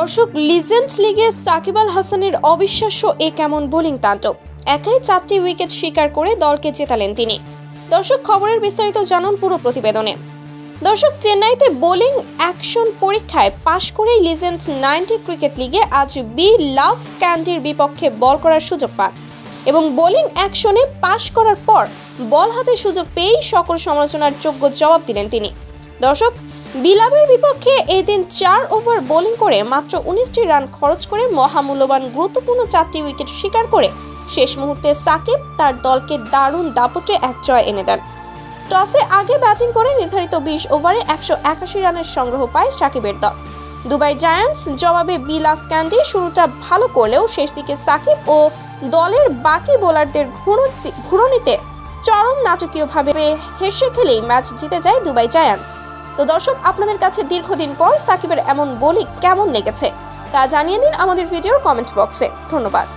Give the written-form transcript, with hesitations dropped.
দর্শক, লিজেন্ড লিগে সাকিব আল হাসানের অবিশ্বাস্য এ কেমন বোলিং তাণ্ডব। একাই 4টি উইকেট শিকার করে দলকে জেতালেন তিনি। দর্শক, খবরের বিস্তারিত জানুন পুরো প্রতিবেদনে। দর্শক, চেন্নাইতে বোলিং অ্যাকশন পরীক্ষায় পাশ করেই লিজেন্ড 90 ক্রিকেট লিগে আজ বি লাভ ক্যান্ডির বিপক্ষে বল করার সুযোগ পান এবং বোলিং অ্যাকশনে পাশ করার পর বল হাতে সুযোগ পেয়েই সকল সমালোচনার যোগ্য জবাব দিলেন তিনি। দর্শক, বিলাবের বিপক্ষে এই দিন 4 ওভার বোলিং করে মাত্র 19টি রান খরচ করে মহামূল্যবান গুরুত্বপূর্ণ 4টি উইকেট শিকার করে শেষ মুহূর্তে সাকিব তার দলকে দারুণ দাপটে এক জয় এনে দেন। টসে আগে ব্যাটিং করে নির্ধারিত 20 ওভারে 181 রানের সংগ্রহ পায় সাকিবের দল। দুবাই জায়ান্টস জবাবে বিলাভ ক্যান্ডি শুরুটা ভালো করলেও শেষ দিকে সাকিব ও দলের বাকি বোলারদের ঘুরনিতে চরম নাটকীয়ভাবে হেসে খেলেই ম্যাচ জিতে যায় দুবাই জায়ান্টস। তো দর্শক, আপনাদের কাছে দীর্ঘদিন পর সাকিবের এমন বোলিং কেমন লেগেছে তা জানিয়ে দিন আমাদের ভিডিওর কমেন্ট বক্সে। ধন্যবাদ।